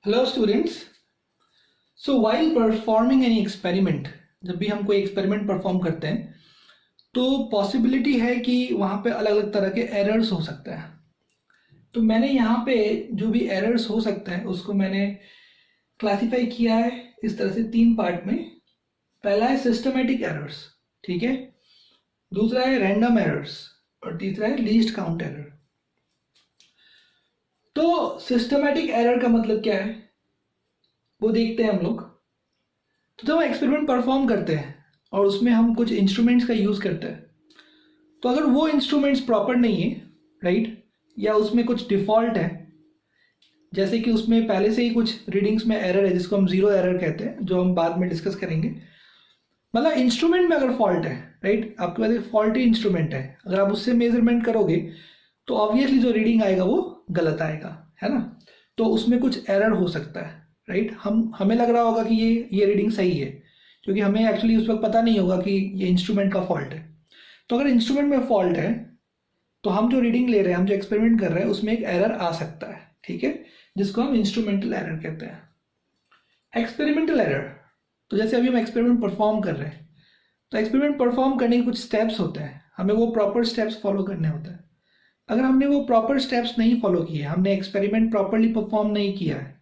Hello students. So while performing any experiment, जब भी हम कोई एक्सपेरिमेंट परफॉर्म करते हैं तो पॉसिबिलिटी है कि वहाँ पे अलग अलग तरह के एरर्स हो सकते हैं। तो मैंने यहाँ पे जो भी एरर्स हो सकते हैं उसको मैंने क्लासीफाई किया है इस तरह से तीन पार्ट में। पहला है सिस्टमेटिक एरर्स, ठीक है। दूसरा है रैंडम एरर्स और तीसरा है लीस्ट काउंट एरर। तो सिस्टमेटिक एरर का मतलब क्या है वो देखते हैं हम लोग। तो जब हम एक्सपेरिमेंट परफॉर्म करते हैं और उसमें हम कुछ इंस्ट्रूमेंट्स का यूज़ करते हैं, तो अगर वो इंस्ट्रूमेंट्स प्रॉपर नहीं है, राइट, या उसमें कुछ डिफ़ॉल्ट है, जैसे कि उसमें पहले से ही कुछ रीडिंग्स में एरर है जिसको हम ज़ीरो एरर कहते हैं, जो हम बाद में डिस्कस करेंगे। मतलब इंस्ट्रूमेंट में अगर फॉल्ट है, राइट, आपके पास एक फॉल्टी इंस्ट्रूमेंट है, अगर आप उससे मेजरमेंट करोगे तो ऑब्वियसली जो रीडिंग आएगा वो गलत आएगा, है ना। तो उसमें कुछ एरर हो सकता है, राइट। हमें लग रहा होगा कि ये रीडिंग सही है, क्योंकि हमें एक्चुअली उस वक्त पता नहीं होगा कि ये इंस्ट्रूमेंट का फॉल्ट है। तो अगर इंस्ट्रूमेंट में फॉल्ट है तो हम जो रीडिंग ले रहे हैं, हम जो एक्सपेरिमेंट कर रहे हैं, उसमें एक एरर आ सकता है, ठीक है, जिसको हम इंस्ट्रूमेंटल एरर कहते हैं। एक्सपेरिमेंटल एरर, तो जैसे अभी हम एक्सपेरिमेंट परफॉर्म कर रहे हैं, तो एक्सपेरिमेंट परफॉर्म करने के कुछ स्टेप्स होते हैं, हमें वो प्रॉपर स्टेप्स फॉलो करने होते हैं। अगर हमने वो प्रॉपर स्टेप्स नहीं फॉलो किए, हमने एक्सपेरिमेंट प्रॉपरली परफॉर्म नहीं किया है,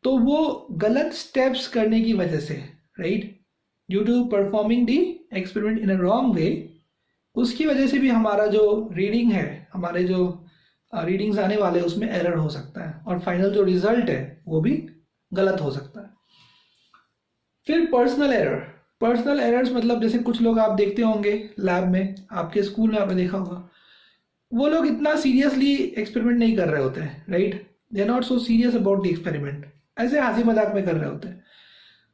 तो वो गलत स्टेप्स करने की वजह से, right, due to performing the experiment in a wrong way, उसकी वजह से भी हमारा जो रीडिंग है, हमारे जो रीडिंग्स आने वाले हैं उसमें एरर हो सकता है और फाइनल जो रिजल्ट है वो भी गलत हो सकता है। फिर पर्सनल एरर। पर्सनल एरर्स मतलब जैसे कुछ लोग आप देखते होंगे लैब में, आपके स्कूल में आपने देखा होगा, वो लोग इतना सीरियसली एक्सपेरिमेंट नहीं कर रहे होते हैं, right, they are not so serious about the experiment, ऐसे हंसी मजाक में कर रहे होते हैं।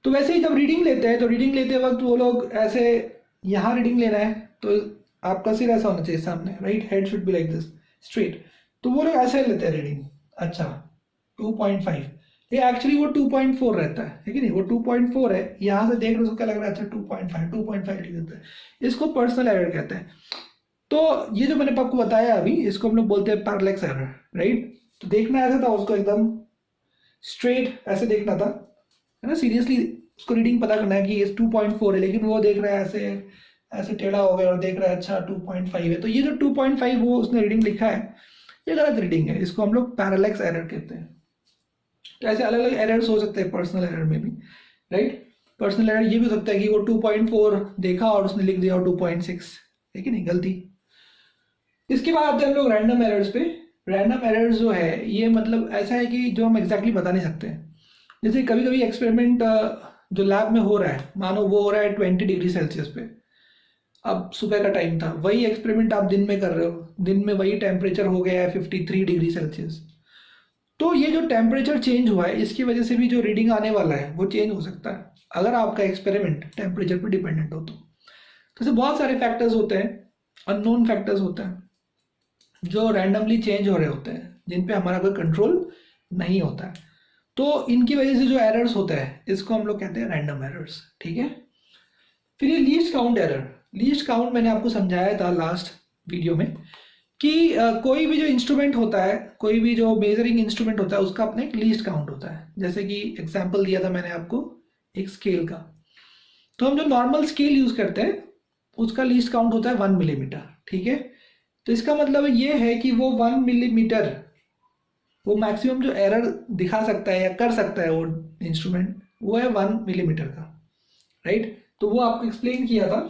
तो वैसे ही जब रीडिंग लेते हैं तो रीडिंग लेते वक्त वो लोग ऐसे, यहाँ रीडिंग लेना है तो आपका सिर ऐसा होना चाहिए सामने, right, head should be like this straight, तो वो लोग ऐसे लेते हैं रीडिंग। अच्छा 2.5, ये एक्चुअली वो 2.4 रहता है कि नहीं, वो 2.4 है, यहाँ से देख रहे हो क्या लग रहा है, अच्छा 2.5 लिख देता है। इसको पर्सनल एरर कहते हैं। तो ये जो मैंने आपको बताया अभी, इसको हम लोग बोलते हैं पैरेलैक्स एरर, राइट। तो देखना ऐसा था, उसको एकदम स्ट्रेट ऐसे देखना था, है ना, सीरियसली उसको रीडिंग पता करना है कि ये 2.4 है, लेकिन वो देख रहा है ऐसे ऐसे टेढ़ा हो गया और देख रहा है अच्छा 2.5 है। तो ये जो 2.5 वो उसने रीडिंग लिखा है, ये गलत रीडिंग है, इसको हम लोग पैरेलैक्स एरर कहते हैं। तो ऐसे अलग अलग एरर्स हो सकते हैं पर्सनल एरर में भी, राइट। पर्सनल एरर ये भी हो सकता है कि वो 2.4 देखा और उसने लिख दिया 2.6, है कि नहीं, गलती। इसके बाद आते हैं हम लोग रैंडम एरर्स पे। रैंडम एरर्स जो है ये मतलब ऐसा है कि जो हम एग्जैक्टली बता नहीं सकते। जैसे कभी कभी एक्सपेरिमेंट जो लैब में हो रहा है, मानो वो हो रहा है 20 डिग्री सेल्सियस पे, अब सुबह का टाइम था, वही एक्सपेरिमेंट आप दिन में कर रहे हो, दिन में वही टेम्परेचर हो गया है 53 डिग्री सेल्सियस। तो ये जो टेम्परेचर चेंज हुआ है इसकी वजह से भी जो रीडिंग आने वाला है वो चेंज हो सकता है, अगर आपका एक्सपेरिमेंट टेम्परेचर पर डिपेंडेंट हो तो। ऐसे बहुत सारे फैक्टर्स होते हैं, अननोन फैक्टर्स होते हैं जो रैंडमली चेंज हो रहे होते हैं, जिन पे हमारा कोई कंट्रोल नहीं होता है। तो इनकी वजह से जो एरर्स होता है इसको हम लोग कहते हैं रैंडम एरर्स, ठीक है। फिर ये least count error. Least count मैंने आपको समझाया था लास्ट वीडियो में कि कोई भी जो इंस्ट्रूमेंट होता है, कोई भी जो मेजरिंग इंस्ट्रूमेंट होता है, उसका अपना एक लीस्ट काउंट होता है। जैसे कि एग्जाम्पल दिया था मैंने आपको एक स्केल का, तो हम जो नॉर्मल स्केल यूज करते हैं उसका लीस्ट काउंट होता है 1 मिलीमीटर, ठीक है। तो इसका मतलब ये है कि वो 1 मिलीमीटर, वो मैक्सिमम जो एरर दिखा सकता है या कर सकता है वो इंस्ट्रूमेंट, वो है 1 मिलीमीटर का, राइट। तो वो आपको एक्सप्लेन किया था,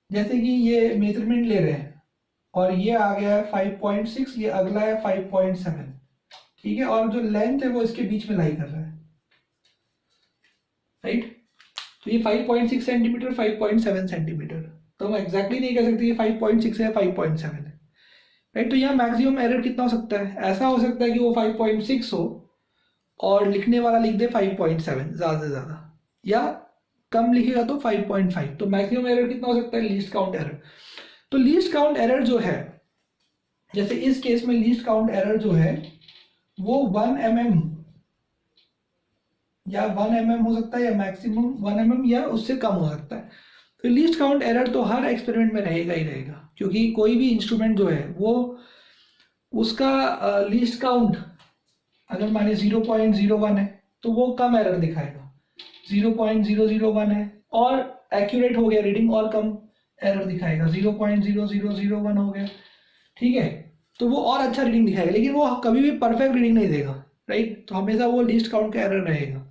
जैसे कि ये मेजरमेंट ले रहे हैं और ये आ गया है 5.6, ये अगला है 5.7, ठीक है, और जो लेंथ है वो इसके बीच में लाई कर रहा है, राइट। तो ये 5.6 सेंटीमीटर, 5.7 सेंटीमीटर, तो हम एग्जैक्टली नहीं कह सकते ये 5.6 है 5.7 है, राइट। तो यहाँ मैक्सिमम एरर कितना हो सकता है, ऐसा हो सकता है कि वो 5.6 हो और लिखने वाला लिख दे 5.7 ज़्यादा से ज़्यादा, या कम लिखेगा तो 5.5। तो मैक्सिमम एरर कितना हो सकता है, लीस्ट काउंट एरर। तो लीस्ट काउंट एरर जो है, जैसे इस केस में लीस्ट काउंट एरर जो है वो 1 mm या 1 mm हो सकता है, या मैक्सिमम 1 mm या उससे कम हो सकता है। तो लीस्ट काउंट एरर तो हर एक्सपेरिमेंट में रहेगा ही रहेगा, क्योंकि कोई भी इंस्ट्रूमेंट जो है वो उसका लीस्ट काउंट अगर माने 0.01 है तो वो कम एरर दिखाएगा, 0.001 है, और एक्यूरेट हो गया रीडिंग और कम एरर दिखाएगा, 0.0001 हो गया, ठीक है, तो वो और अच्छा रीडिंग दिखाएगा, लेकिन वो कभी भी परफेक्ट रीडिंग नहीं देगा, राइट। तो हमेशा वो लीस्ट काउंट का एरर रहेगा।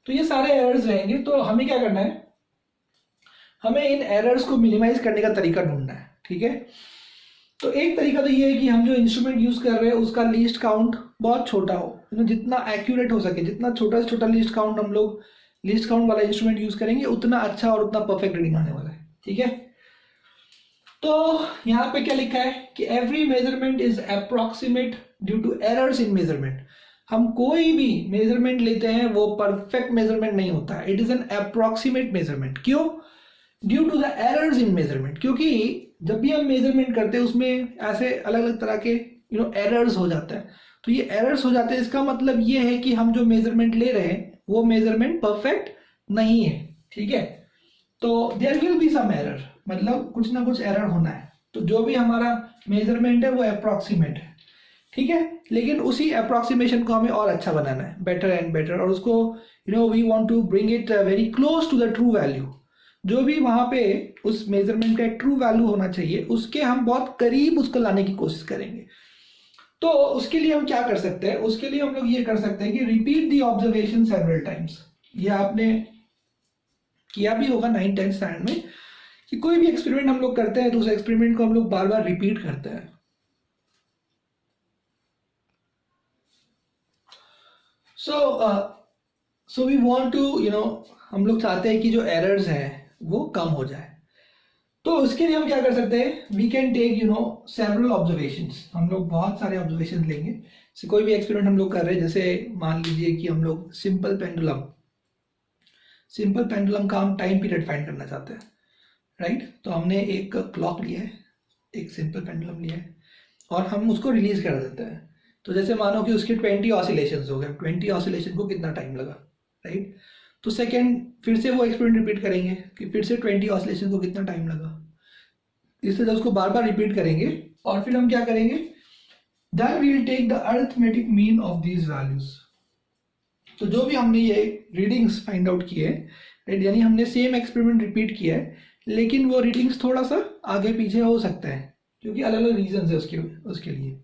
तो ये सारे एरर्स रहेंगे। तो हमें क्या करना है, हमें इन एरर्स को मिनिमाइज करने का तरीका ढूंढना है, ठीक है। तो एक तरीका तो ये है कि हम जो इंस्ट्रूमेंट यूज कर रहे हैं उसका लीस्ट काउंट बहुत छोटा हो, जितना एक्यूरेट हो सके, जितना छोटा से छोटा लीस्ट काउंट हम लोग लीस्ट काउंट वाला इंस्ट्रूमेंट यूज करेंगे, उतना अच्छा और उतना परफेक्ट रीडिंग आने वाला है, ठीक है। तो यहाँ पे क्या लिखा है कि every measurement is approximate due to errors in measurement. हम कोई भी मेजरमेंट लेते हैं वो परफेक्ट मेजरमेंट नहीं होता है, it is an approximate measurement. क्यों? Due to the errors in measurement, क्योंकि जब भी हम मेजरमेंट करते हैं उसमें ऐसे अलग अलग तरह के एरर्स हो जाते हैं। तो ये एरर्स हो जाते हैं, इसका मतलब ये है कि हम जो मेजरमेंट ले रहे हैं वो मेजरमेंट परफेक्ट नहीं है, ठीक है। तो there will be some error, मतलब कुछ ना कुछ एरर होना है। तो जो भी हमारा मेजरमेंट है वो अप्रोक्सीमेट है, ठीक है, लेकिन उसी अप्रोक्सीमेशन को हमें और अच्छा बनाना है, बेटर एंड बेटर, और उसको we want to bring it very close to the true value. जो भी वहां पे उस मेजरमेंट का एक ट्रू वैल्यू होना चाहिए उसके हम बहुत करीब उसको लाने की कोशिश करेंगे। तो उसके लिए हम क्या कर सकते हैं, उसके लिए हम लोग ये कर सकते हैं कि repeat the observation several times. ये आपने किया भी होगा 9th-10th स्टैंडर्ड में, कि कोई भी एक्सपेरिमेंट हम लोग करते हैं तो उस एक्सपेरिमेंट को हम लोग बार बार रिपीट करते हैं। सो वी वांट टू हम लोग चाहते हैं कि जो एरर्स हैं वो कम हो जाए। तो उसके लिए हम क्या कर सकते हैं, we can take several observations. हम लोग बहुत सारे ऑब्जर्वेशन लेंगे। जैसे कोई भी एक्सपेरिमेंट हम लोग कर रहे हैं, जैसे मान लीजिए कि हम लोग सिंपल पेंडुलम का हम टाइम पीरियड फाइंड करना चाहते हैं, राइट। तो हमने एक क्लॉक लिया है, एक सिंपल पेंडुलम लिया है, और हम उसको रिलीज कर देते हैं। तो जैसे मानो कि उसके 20 ऑसिलेशंस हो गए, 20 ऑसिलेशन को कितना टाइम लगा, राइट। तो सेकेंड फिर से वो एक्सपेरिमेंट रिपीट करेंगे कि फिर से 20 ऑसिलेशन को कितना टाइम लगा। इस तरह उसको बार बार रिपीट करेंगे, और फिर हम क्या करेंगे, then we will take the arithmetic mean of these values. तो जो भी हमने ये रीडिंग्स फाइंड आउट किए, राइट, यानी हमने सेम एक्सपेरिमेंट रिपीट किया है, लेकिन वो रीडिंग्स थोड़ा सा आगे पीछे हो सकता है क्योंकि अलग अलग रीजन है उसके लिए,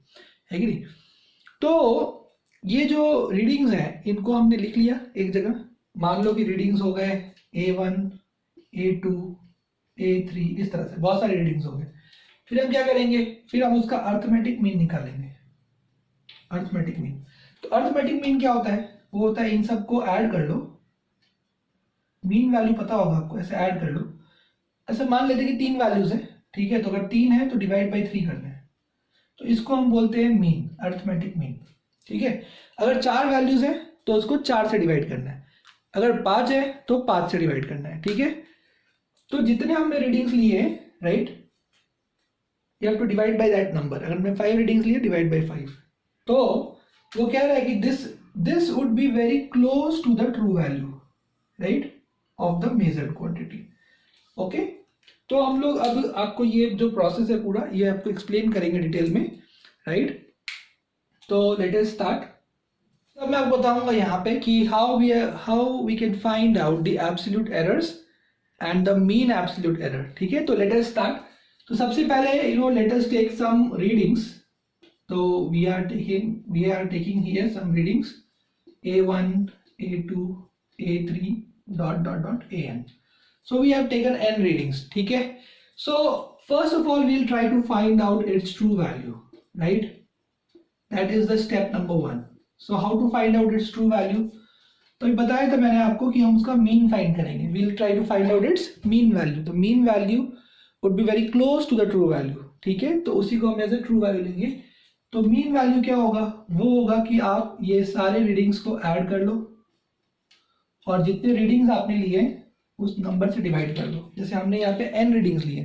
है कि नहीं। तो ये जो रीडिंग्स हैं इनको हमने लिख लिया एक जगह। मान लो कि रीडिंग्स हो गए A1, A2, A3, इस तरह से बहुत सारे रीडिंग्स हो गए। फिर हम क्या करेंगे, फिर हम उसका अरिथमेटिक मीन निकालेंगे। अरिथमेटिक मीन, तो अरिथमेटिक मीन क्या होता है, वो होता है इन सबको ऐड कर लो, मीन वैल्यू पता होगा आपको, ऐसे ऐड कर लो। ऐसे मान लेते कि 3 वैल्यूज है, ठीक है, तो अगर 3 है तो डिवाइड बाई 3 करना है, तो इसको हम बोलते हैं मीन, अरिथमेटिक मीन, ठीक है। अगर 4 वैल्यूज है तो उसको 4 से डिवाइड करना है, अगर 5 है तो 5 से डिवाइड करना है, ठीक है। तो जितने हमने रीडिंग्स लिए, right, you have to divide by that number. अगर मैं 5 रीडिंग्स लिए, डिवाइड बाय 5। तो वो कह रहा है कि this would be very close to the true value, right, of the measured quantity. Okay, तो हम लोग अब आपको ये जो प्रोसेस है पूरा ये आपको एक्सप्लेन करेंगे डिटेल में, राइट। तो लेट अस स्टार्ट। अब मैं आपको बताऊंगा यहाँ पे कि how we can find out the absolute errors and the mean absolute error, ठीक है। तो लेट अस स्टार्ट। तो सबसे पहले let us take some readings. तो we are taking here some readings A1, A2, A3 dot AN. So we have taken n readings, ठीक है। So first of all we'll try to find out its true value, right? That is the step number 1. So how to find out its true value? तो बताया था मैंने आपको कि हम उसका मीन फाइंड करेंगे। We'll try to find out its mean value. तो mean value would be very close to the true value, ठीक है। तो उसी को हम एज ए ट्रू वैल्यू लेंगे। तो मीन वैल्यू क्या होगा, वो होगा कि आप ये सारे रीडिंग्स को ऐड कर लो और जितने रीडिंग्स आपने लिए उस नंबर से डिवाइड कर दो। जैसे हमने यहाँ पे n रीडिंग्स लिए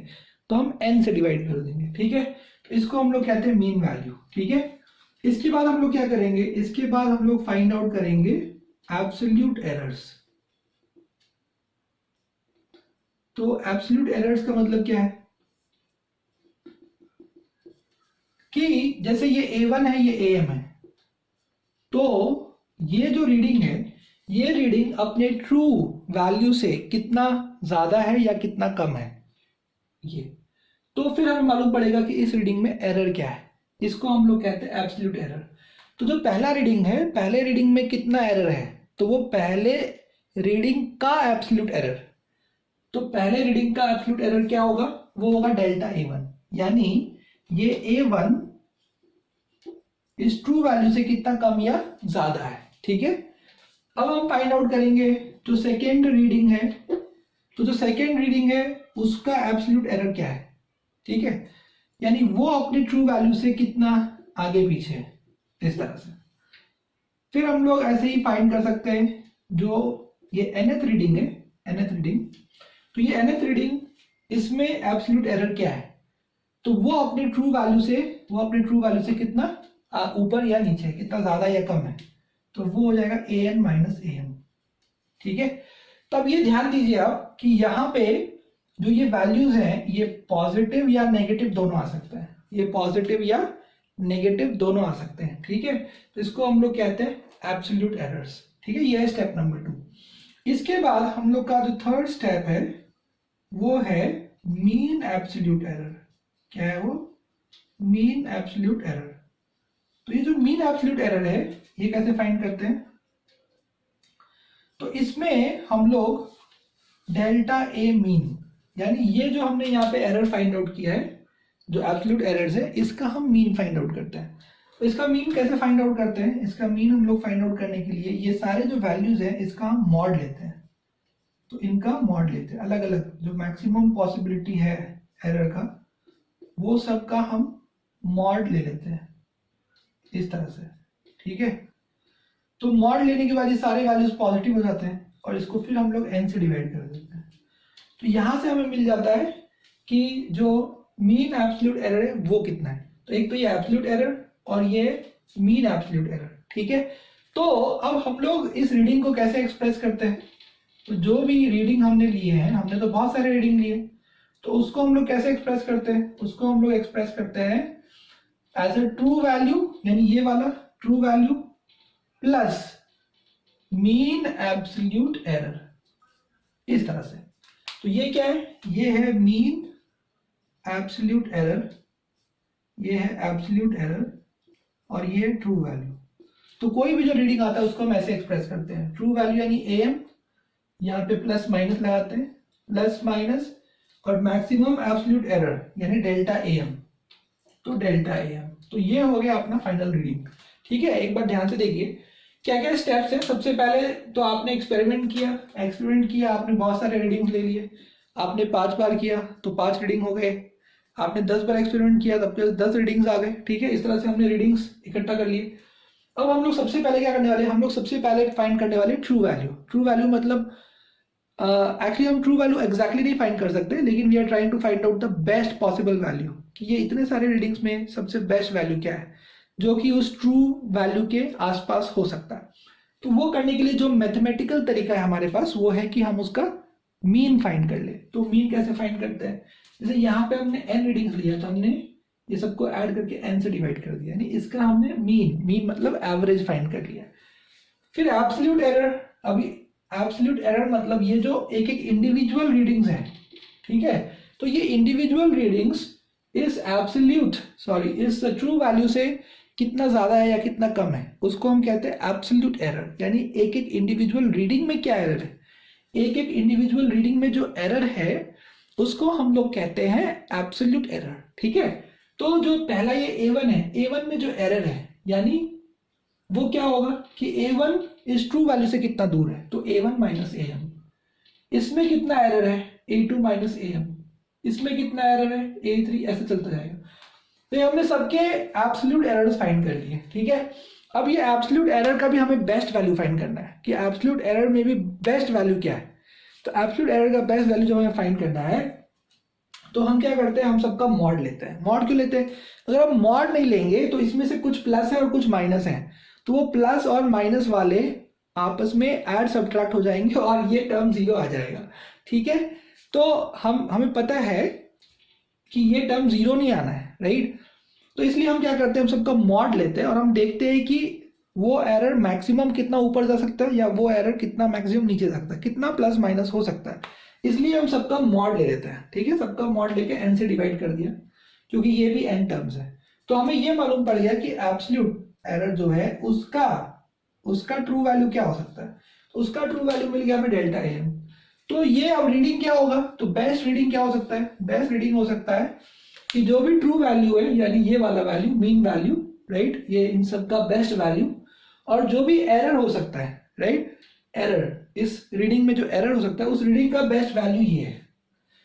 तो हम n से डिवाइड कर देंगे, ठीक है। तो इसको हम लोग कहते हैं मीन वैल्यू, ठीक है। इसके बाद हम लोग क्या करेंगे, इसके बाद हम लोग फाइंड आउट करेंगे एब्सोल्यूट एरर्स। तो एब्सोल्यूट एरर्स का मतलब क्या है कि जैसे ये A1 है, ये AM है, तो ये जो रीडिंग है, ये रीडिंग अपने ट्रू वैल्यू से कितना ज़्यादा है या कितना कम है, ये तो फिर हमें मालूम पड़ेगा कि इस रीडिंग में एरर क्या है। इसको हम लोग कहते हैं एब्सोल्यूट एरर। तो जो पहला रीडिंग है, पहले रीडिंग में कितना एरर है, तो वो पहले रीडिंग का एब्सोल्यूट एरर। तो पहले रीडिंग का एब्सोल्यूट एरर क्या होगा, वो होगा डेल्टा A1, यानी ये A1 इस ट्रू वैल्यू से कितना कम या ज्यादा है। ठीक है, अब हम फाइंड आउट करेंगे जो सेकेंड रीडिंग है। तो जो सेकेंड रीडिंग है उसका एब्सोल्यूट एरर क्या है। ठीक है, यानी वो अपने ट्रू वैल्यू से कितना आगे पीछे है, इस तरह से। फिर हम लोग ऐसे ही फाइंड कर सकते हैं जो ये nth रीडिंग है, nth रीडिंग, तो ये nth रीडिंग, इसमें एब्सोल्यूट एरर क्या है, तो वो अपने ट्रू वैल्यू से कितना ऊपर या नीचे है, कितना ज्यादा या कम है, तो वो हो जाएगा an माइनस am। ठीक है, तो अब ये ध्यान दीजिए आप कि यहाँ पे जो ये वैल्यूज हैं ये पॉजिटिव या नेगेटिव दोनों आ सकते हैं, ये पॉजिटिव या नेगेटिव दोनों आ सकते हैं। ठीक है, तो इसको हम लोग कहते हैं एब्सोल्यूट एरर्स। ठीक है, ये है स्टेप नंबर 2। इसके बाद हम लोग का जो थर्ड स्टेप है वो है मीन एब्सोल्यूट एरर। क्या है वो, मीन एब्सोल्यूट एरर। तो ये जो मीन एब्सोल्यूट एरर है ये कैसे फाइंड करते हैं, तो इसमें हम लोग डेल्टा ए मीन, यानी ये जो हमने यहाँ पे एरर फाइंड आउट किया है, जो एब्सोल्यूट एरर्स है, इसका हम मीन फाइंड आउट करते हैं। तो इसका मीन कैसे फाइंड आउट करते हैं, इसका मीन हम लोग फाइंड आउट करने के लिए ये सारे जो वैल्यूज हैं इसका हम मॉड लेते हैं। तो इनका मॉड लेते हैं, अलग अलग जो मैक्सिमम पॉसिबिलिटी है एरर का, वो सब का हम मॉड ले लेते हैं इस तरह से। ठीक है, तो मॉड लेने के बाद ये सारे वैल्यूज पॉजिटिव हो जाते हैं और इसको फिर हम लोग n से डिवाइड कर देते हैं। तो यहां से हमें मिल जाता है कि जो मीन एब्सोल्यूट एरर है वो कितना है। तो एक तो ये एब्सोल्यूट एरर और ये मीन एब्सोल्यूट एरर। ठीक है, तो अब हम लोग इस रीडिंग को कैसे एक्सप्रेस करते हैं, तो जो भी रीडिंग हमने लिए हैं, हमने तो बहुत सारे रीडिंग लिए, तो उसको हम लोग कैसे एक्सप्रेस करते हैं, उसको हम लोग एक्सप्रेस करते हैं एज ए ट्रू वैल्यू, यानी ये वाला true value plus mean absolute error, इस तरह से। तो ये क्या है, ये है मीन एब्सोल्यूट एरर, ये है एब्सोल्यूट एरर और ये है ट्रू वैल्यू। तो कोई भी जो रीडिंग आता है उसको हम ऐसे एक्सप्रेस करते हैं, ट्रू वैल्यू यानी am, यहाँ पे प्लस माइनस लगाते हैं, प्लस माइनस, और मैक्सिमम एब्सोल्यूट एरर यानी डेल्टा am, तो डेल्टा am। तो ये हो गया अपना फाइनल रीडिंग। ठीक है, एक बार ध्यान से देखिए क्या क्या स्टेप्स हैं। सबसे पहले तो आपने एक्सपेरिमेंट किया, आपने बहुत सारे रीडिंग्स ले लिए, आपने 5 बार किया तो 5 रीडिंग हो गए, आपने 10 बार एक्सपेरिमेंट किया तब 10 रीडिंग्स आ गए। ठीक है, इस तरह से हमने रीडिंग्स इकट्ठा कर लिए। अब हम लोग सबसे पहले क्या करने वाले हैं, हम लोग सबसे पहले फाइंड करने वाले ट्रू वैल्यू। ट्रू वैल्यू मतलब एक्चुअली हम ट्रू वैल्यू एग्जैक्टली नहीं फाइंड कर सकते, लेकिन we are trying to find out the best possible value, कि ये इतने सारे रीडिंग्स में सबसे बेस्ट वैल्यू क्या है जो कि उस ट्रू वैल्यू के आसपास हो सकता है। तो वो करने के लिए जो मैथमेटिकल तरीका है हमारे पास वो है कि हम उसका मीन फाइंड कर ले। तो मीन कैसे फाइंड करते हैं, जैसे यहाँ पे हमने n रीडिंग्स लिया तो हमने ये सबको ऐड करके n से डिवाइड कर दिया, यानी इसका हमने मीन मतलब एवरेज फाइंड कर लिया। फिर एब्सोल्यूट एरर, अभी एब्सोल्यूट एरर मतलब ये जो एक एक इंडिविजुअल रीडिंग्स हैं। ठीक है, तो ये इंडिविजुअल रीडिंग्स इस ट्रू वैल्यू से कितना ज्यादा है या कितना कम है, उसको हम कहते हैं एब्सोल्यूट एरर। यानी एक एक इंडिविजुअल रीडिंग में क्या एरर है, एक एक इंडिविजुअल रीडिंग में जो एरर है उसको हम लोग कहते हैं एब्सोल्यूट एरर। ठीक है, तो जो पहला ये A1 है, A1 में जो एरर है यानी वो क्या होगा कि A1 इस ट्रू वैल्यू से कितना दूर है, तो A1 माइनस AM। इसमें कितना एरर है, A2 माइनस AM। इसमें कितना एरर है, A3, ऐसे चलता जाएगा। तो ये हमने सबके एब्सोल्यूट एरर्स फाइंड कर लिए। ठीक है, अब ये एब्सोल्यूट एरर का भी हमें बेस्ट वैल्यू फाइंड करना है कि एब्सोल्यूट एरर में भी बेस्ट वैल्यू क्या है। तो एब्सोल्यूट एरर का बेस्ट वैल्यू जब हमें फाइंड करना है तो हम क्या करते हैं, हम सबका मॉड लेते हैं। मॉड क्यों लेते हैं, अगर हम मॉड नहीं लेंगे तो इसमें से कुछ प्लस है और कुछ माइनस है, तो वो प्लस और माइनस वाले आपस में ऐड सब्ट्रैक्ट हो जाएंगे और ये टर्म 0 आ जाएगा। ठीक है, तो हमें पता है कि ये टर्म 0 नहीं आना है, राइट। तो इसलिए हम क्या करते हैं, हम सबका मॉड लेते हैं और हम देखते हैं कि वो एरर मैक्सिमम कितना ऊपर जा सकता है या वो एरर कितना मैक्सिमम नीचे जा सकता है, कितना प्लस माइनस हो सकता है। इसलिए हम सबका मॉड ले लेते हैं, ठीक है, सबका मॉड लेके n से डिवाइड कर दिया, क्योंकि ये भी n टर्म्स है। तो हमें ये मालूम पड़ गया कि एब्सोल्यूट एरर जो है उसका ट्रू वैल्यू क्या हो सकता है। उसका ट्रू वैल्यू मिल गया हमें डेल्टा am। तो ये अब रीडिंग क्या होगा, तो बेस्ट रीडिंग क्या हो सकता है, बेस्ट रीडिंग हो सकता है कि जो भी ट्रू वैल्यू है, यानी ये वाला वैल्यू मीन वैल्यू, राइट, ये इन सब का बेस्ट वैल्यू, और जो भी एरर हो सकता है, राइट, एरर, इस रीडिंग में जो एरर हो सकता है उस रीडिंग का बेस्ट वैल्यू ये है।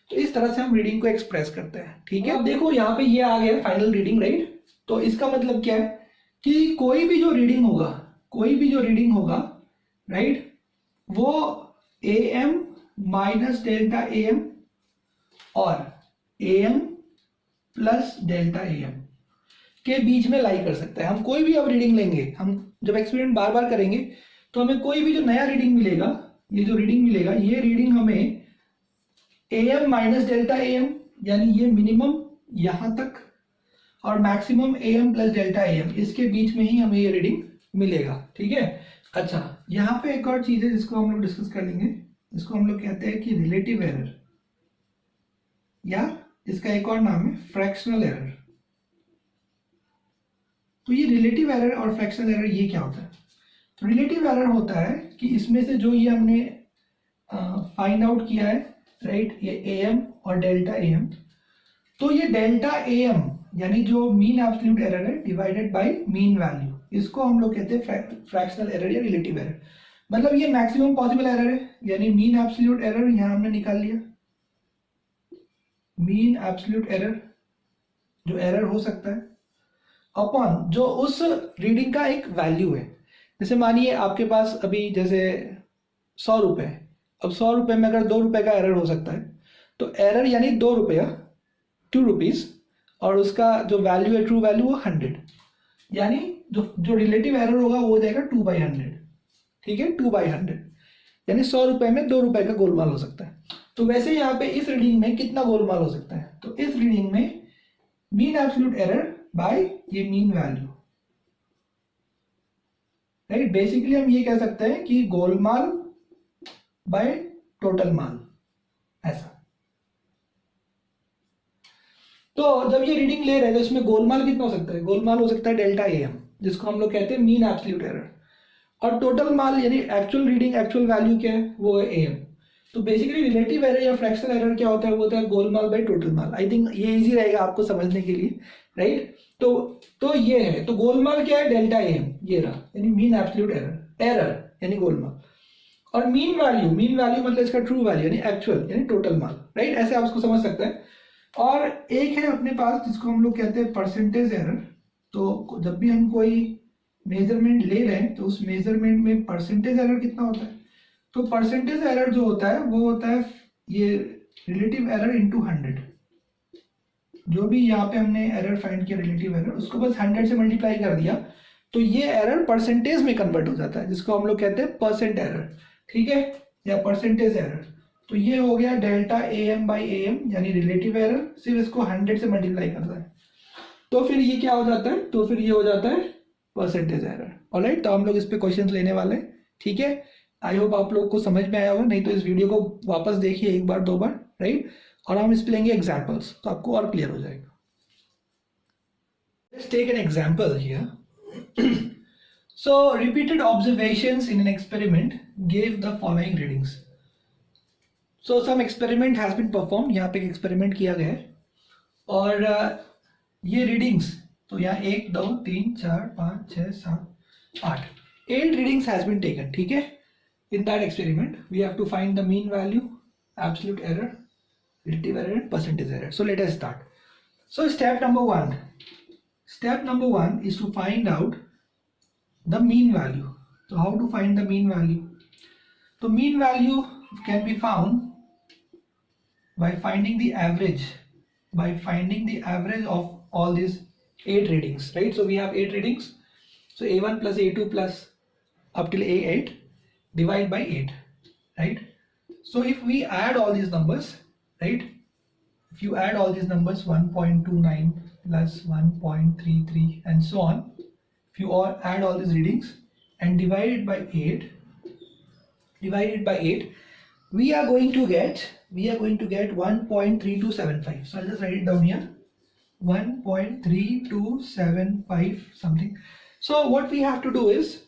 तो इस तरह से हम रीडिंग को एक्सप्रेस करते हैं, ठीक है। अब देखो यहाँ पे ये आ गया फाइनल रीडिंग, राइट। तो इसका मतलब क्या है कि कोई भी जो रीडिंग होगा, राइट, वो am माइनस डेल्टा am और am प्लस डेल्टा am के बीच में लाई कर सकता है। हम कोई भी अब रीडिंग लेंगे, हम जब एक्सपेरिमेंट बार बार करेंगे तो हमें कोई भी जो नया रीडिंग मिलेगा, ये जो रीडिंग मिलेगा, ये रीडिंग हमें am माइनस डेल्टा am, यानी ये मिनिमम यहां तक और maximum am plus delta am, इसके बीच में ही हमें ये रीडिंग मिलेगा, ठीक है। अच्छा, यहाँ पे एक और चीज है जिसको हम लोग डिस्कस कर लेंगे, इसको हम लोग कहते हैं कि रिलेटिव एरर, या इसका एक और नाम है फ्रैक्शनल एरर। तो ये रिलेटिव एरर और फ्रैक्शनल एरर ये क्या होता है। तो रिलेटिव एरर होता है कि इसमें से जो ये हमने फाइंड आउट किया है, राइट, ये am और डेल्टा am, तो ये डेल्टा am यानी जो मीन एब्सोल्यूट एरर है डिवाइडेड बाय मीन वैल्यू, इसको हम लोग कहते हैं फ्रैक्शनल एरर या रिलेटिव एरर। मतलब ये मैक्सिमम पॉसिबल एरर है, यानी मीन एब्सोल्यूट एरर यहां हमने निकाल लिया, मीन एब्सोल्यूट एरर जो एरर हो सकता है अपॉन जो उस रीडिंग का एक वैल्यू है। जैसे मानिए आपके पास अभी जैसे 100 रुपए, अब 100 रुपए में अगर 2 रुपए का एरर हो सकता है, तो एरर यानी 2 रुपया, 2 रुपीज, और उसका जो वैल्यू है ट्रू वैल्यू वो 100, यानी जो रिलेटिव एरर होगा वो हो जाएगा 2/100, ठीक है, 2/100, यानी 100 रुपए में 2 रुपए का गोलमाल हो सकता है। तो वैसे यहाँ पे इस रीडिंग में कितना गोलमाल हो सकता है, तो इस रीडिंग में मीन एब्सोल्यूट एरर बाय ये मीन वैल्यू, राइट। बेसिकली हम ये कह सकते हैं कि गोलमाल बाय टोटल माल, ऐसा। तो जब ये रीडिंग ले रहे हैं तो इसमें गोलमाल कितना हो सकता है, गोलमाल हो सकता है डेल्टा am, जिसको हम लोग कहते हैं मीन एब्सोल्यूट एरर, और टोटल माल यानी एक्चुअल रीडिंग, एक्चुअल वैल्यू क्या है, वो है am। तो बेसिकली रिलेटिव एरर या फ्रैक्शनल एरर क्या होता है, वो होता है Golmaal by total mall. I think ये इजी रहेगा आपको समझने के लिए, राइट। तो ये है, तो गोलमाल क्या है, डेल्टा am, ये रहा, यानी मीन एब्सोल्यूट एरर यानी गोलमाल, और मीन वैल्यू मतलब इसका ट्रू वैल्यू यानी एक्चुअल यानी टोटल माल, राइट। ऐसे आप उसको समझ सकते हैं। और एक है अपने पास जिसको हम लोग कहते हैं परसेंटेज एरर। तो जब भी हम कोई मेजरमेंट ले रहे हैं तो उस मेजरमेंट में परसेंटेज एरर कितना होता है, तो परसेंटेज एरर जो होता है वो होता है ये रिलेटिव एरर इंटू 100। जो भी यहाँ पे हमने एरर फाइंड किया रिलेटिव एरर, उसको बस 100 से मल्टीप्लाई कर दिया तो ये एरर परसेंटेज में कन्वर्ट हो जाता है, जिसको हम लोग कहते हैं परसेंट एरर, ठीक है, या परसेंटेज एरर। तो ये हो गया डेल्टा am बाई am यानी रिलेटिव एरर, सिर्फ इसको 100 से मल्टीप्लाई करना है, तो फिर ये क्या हो जाता है, तो फिर ये हो जाता है परसेंटेज एरर। ऑलराइट, तो हम लोग इस पे क्वेश्चंस लेने वाले हैं, ठीक है। आई होप आप लोग को समझ में आया होगा, नहीं तो इस वीडियो को वापस देखिए एक बार 2 बार, राइट, और हम इस पे लेंगे एग्जाम्पल्स, तो आपको और क्लियर हो जाएगा। Let's take an example here. So repeated observations in an experiment gave the following readings. So some experiment has been performed, यहाँ पे एक एक्सपेरिमेंट किया गया है और ये रीडिंग्स, तो यहाँ 1 2 3 4 5 6 7 8 8 रीडिंग्स हैज बीन टेकन, ठीक है। In that experiment we have to find the mean value, absolute error, relative error and percentage error. So let us start. So step number one is to find out the mean value. So how to find the mean value? So mean value can be found by finding the average, of all these 8 readings, right? So we have 8 readings, so a1 plus a2 plus up till a8 divide by 8, right? So if we add all these numbers, right, if you add all these numbers 1.29 plus 1.33 and so on, if you all add all these readings, and divide it by 8, we are going to get 1.3275. So I'll just write it down here, 1.3275 something. So what we have to do is,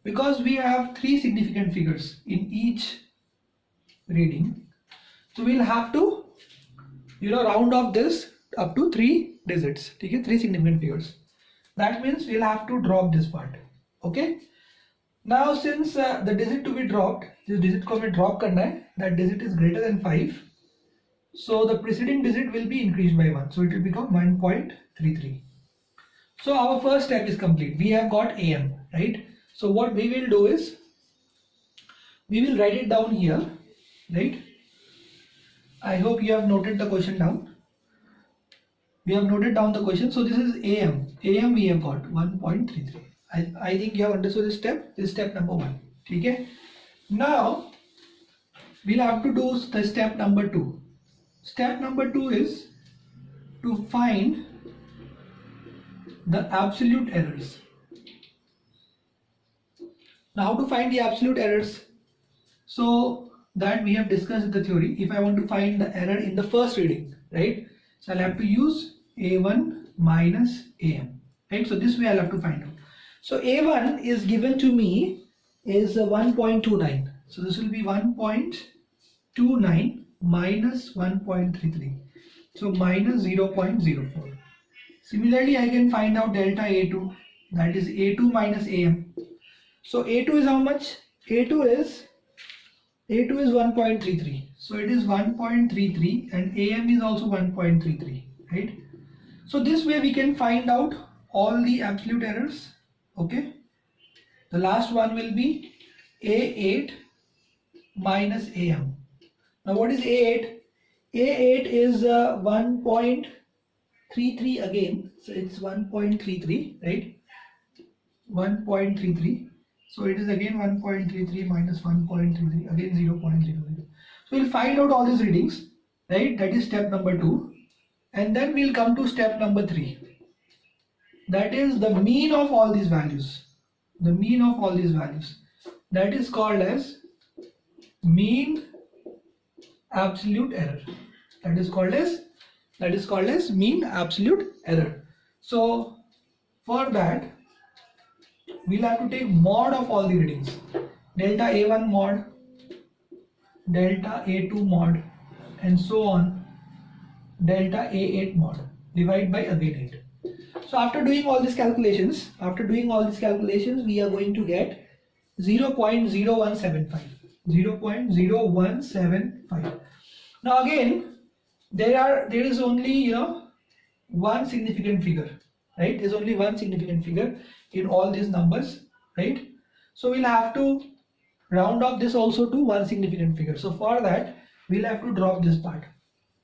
because we have 3 significant figures in each reading, so we'll have to round off this up to 3 digits. Okay, 3 significant figures. That means we'll have to drop this part. Okay, now since the digit to be dropped, this digit को हमें drop करना है, that digit is greater than 5, so the preceding digit will be increased by 1, so it will become 1.33. So our first step is complete. We have got AM, right? So what we will do is, we will write it down here, right? I hope you have noted the question down. We have noted down the question. So this is AM. AM we have got 1.33. I think you have understood this step. This is step number 1. Okay. Now we'll have to do the step number 2. Step number 2 is to find the absolute errors. Now how to find the absolute errors? So that we have discussed in the theory. If I want to find the error in the first reading, right? So I'll have to use A1 minus AM, right? So this way I'll have to find out. So A1 is given to me is 1.29. So this will be 1.29 minus 1.33. So minus 0.04. Similarly, I can find out delta A2, that is A2 minus AM. So A2 is how much? A2 is 1.33. So it is 1.33 and AM is also 1.33, right? So this way we can find out all the absolute errors. Okay. The last one will be A8 minus AM. Now what is A8? A8 is 1.33 again. So it's 1.33, right? 1.33. So it is again 1.33 minus 1.33, again 0.00. So we'll find out all these readings, right? That is step number 2. And then we'll come to step number 3. That is the mean of all these values. The mean of all these values. That is called as mean absolute error. That is called as mean absolute error. So for that, we'll have to take mod of all the readings. Delta A1 mod, delta A2 mod, and so on. Delta A8 mod. Divide by again 8. So after doing all these calculations, we are going to get 0.0175. 0.0175. Now again, there is only one significant figure, right? There's only one significant figure in all these numbers, right? So we'll have to round off this also to one significant figure. So for that, we'll have to drop this part,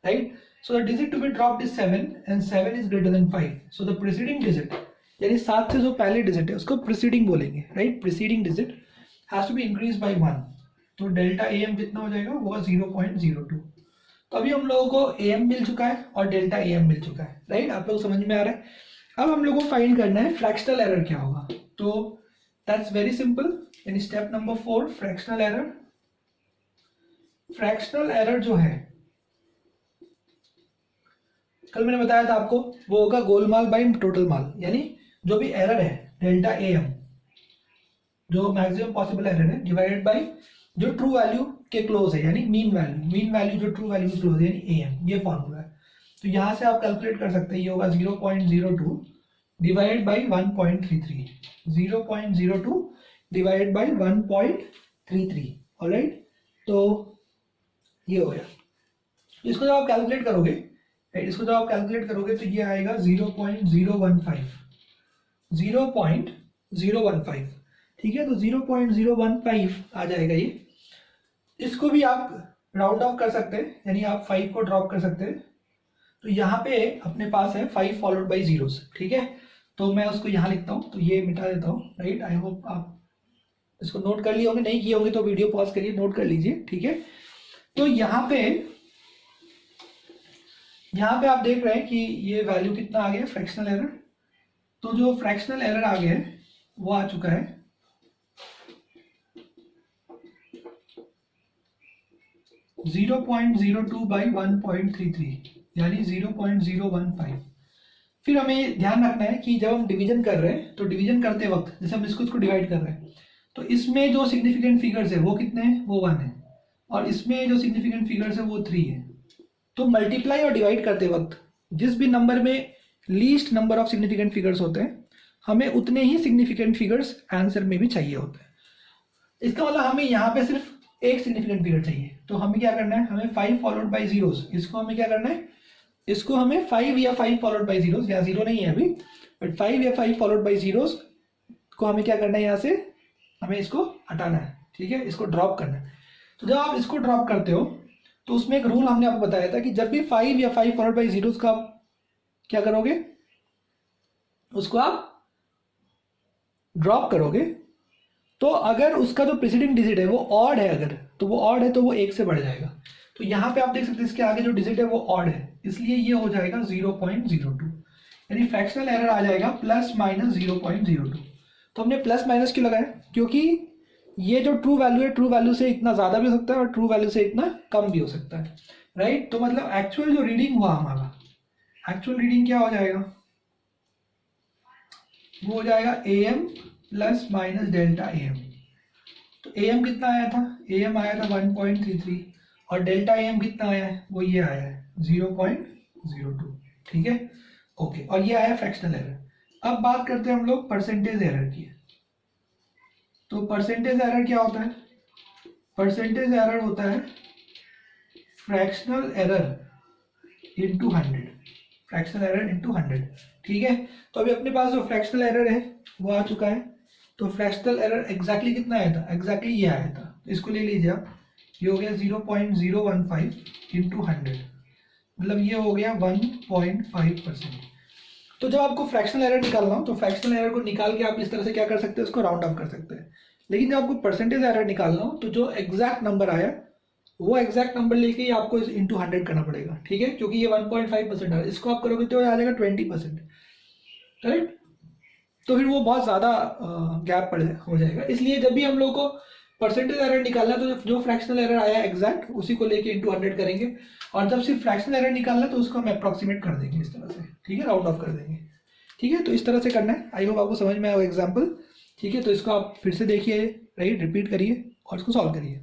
right? So the digit to be dropped is 7 and 7 is greater than 5. So the preceding digit, यानी 7 से जो पहले digit है उसको preceding बोलेंगे, right? Preceding digit has to be increased by 1. तो delta AM कितना हो जाएगा? वो 0.02. तो अभी हम लोगों को AM मिल चुका है और डेल्टा AM मिल चुका है, राइट? आप लोग समझ में आ रहा है? अब हम लोगों को फाइंड करना है फ्रैक्शनल एरर क्या होगा. तो दैट्स वेरी सिंपल. यानी step number 4, fractional error. Fractional error जो है, कल मैंने बताया था आपको, वो होगा गोलमाल बाय टोटल माल. यानी जो भी एरर है डेल्टा AM, जो मैक्सिमम पॉसिबल एरर है, डिवाइडेड बाय जो ट्रू वैल्यू के क्लोज है, यानी मीन वैल्यू जो ट्रू वैल्यू के क्लोज है, यानी AM. ये फॉर्मूला है. तो यहाँ से आप कैलकुलेट कर सकते हैं. ये होगा 0.02 divided by 1.33. 0.02 divided by 1.33. Alright, तो ये हो गया. इसको जब आप कैलकुलेट करोगे, तो ये आएगा 0.015. 0.015. ठीक है, तो 0.015 आ जाएगा ये. इसको भी आप राउंड ऑफ कर सकते हैं, यानी आप 5 को ड्रॉप कर सकते हैं. तो यहाँ पे अपने पास है 5 फॉलोड बाई जीरोस. ठीक है, तो मैं उसको यहाँ लिखता हूँ, तो ये मिटा देता हूँ, राइट. आई होप आप इसको नोट कर लिए होंगे, नहीं किए होंगे तो वीडियो पॉज करिए, नोट कर लीजिए. ठीक है, तो यहाँ पे आप देख रहे हैं कि ये वैल्यू कितना आ गया फ्रैक्शनल एरर. तो जो फ्रैक्शनल एरर आ गया है वो आ चुका है 0.02 बाई 1.33 यानी 0.015। फिर हमें ध्यान रखना है कि जब हम डिवीजन कर रहे हैं तो डिवीजन करते वक्त जैसे हम इसको डिवाइड कर रहे हैं तो इसमें जो सिग्निफिकेंट फिगर्स है वो कितने हैं, वो 1 है, और इसमें जो सिग्निफिकेंट फिगर्स है वो 3 है। तो मल्टीप्लाई और डिवाइड करते वक्त जिस भी नंबर में least number of significant figures होते हैं हमें उतने ही सिग्निफिकेंट फिगर्स आंसर में भी चाहिए होते हैं। इसका मतलब हमें यहाँ पे सिर्फ एक सिग्निफिकेंट फिगर चाहिए, तो हमें क्या करना है, हमें 5 फॉलोड बाई जीरोस, इसको हमें क्या करना है, इसको हमें 5 या 5 फॉलोड बाई जीरोस, यहाँ जीरो नहीं है अभी, बट 5 या 5 फॉलोड बाई जीरोस को हमें क्या करना है, यहाँ से हमें इसको हटाना है, ठीक है, इसको ड्रॉप करना है। तो जब आप इसको ड्रॉप करते हो तो उसमें एक रूल हमने आपको बताया था कि जब भी 5 या 5 फॉलोड बाई जीरोस का आप क्या करोगे, उसको आप ड्रॉप करोगे, तो अगर उसका जो प्रीसीडिंग डिजिट है वो ऑड है, अगर तो वो ऑड है तो वो 1 से बढ़ जाएगा। तो यहाँ पे आप देख सकते हैं इसके आगे जो डिजिट है वो ऑड है, इसलिए ये हो जाएगा 0.02, यानी फ्रैक्शनल एरर आ जाएगा प्लस माइनस 0.02। तो हमने प्लस माइनस क्यों लगाया, क्योंकि ये जो ट्रू वैल्यू है, ट्रू वैल्यू से इतना ज़्यादा भी हो सकता है और ट्रू वैल्यू से इतना कम भी हो सकता है, राइट। तो मतलब एक्चुअल जो रीडिंग हुआ हमारा, एक्चुअल रीडिंग क्या हो जाएगा, वो हो जाएगा AM plus minus delta AM। तो AM कितना आया था, AM आया था 1.33 और डेल्टा AM कितना आया है, वो ये आया है 0.02, ठीक है, ओके। और ये आया फ्रैक्शनल एरर। अब बात करते हैं हम लोग परसेंटेज एरर की। तो परसेंटेज एरर क्या होता है, परसेंटेज एरर होता है fractional error into 100, fractional error into 100, ठीक है। तो अभी अपने पास जो फ्रैक्शनल एरर है वो आ चुका है। तो फ्रैक्शनल एरर एग्जैक्टली कितना आया था, एग्जैक्टली ये आया था, तो इसको ले लीजिए आप, ये हो गया 0.015 इंटू 100, मतलब ये हो गया 1.5%। तो जब आपको फ्रैक्शनल एरर निकालना हो तो फ्रैक्शनल एरर को निकाल के आप इस तरह से क्या कर सकते हैं, उसको राउंड ऑफ कर सकते हैं। लेकिन जब आपको परसेंटेज एरर निकालना हो तो जो एग्जैक्ट नंबर आया वो एग्जैक्ट नंबर लेके ही आपको इंटू 100 करना पड़ेगा, ठीक है, क्योंकि ये 1.5% है, इसको आप करोगे तो आ जाएगा 20%, राइट। तो फिर वो बहुत ज़्यादा गैप हो जाएगा। इसलिए जब भी हम लोग को परसेंटेज एरर निकालना तो जो फ्रैक्शनल एरर आया एग्जैक्ट उसी को लेके इंटू 100 करेंगे, और जब सिर्फ फ्रैक्शनल एरर निकालना तो उसको हम अप्रॉक्सीमेट कर देंगे इस तरह से, ठीक है, राउंड ऑफ कर देंगे, ठीक है। तो इस तरह से करना है। आई होप आपको समझ में आया एग्जाम्पल, ठीक है। तो इसको आप फिर से देखिए, राइट, रिपीट करिए और इसको सॉल्व करिए।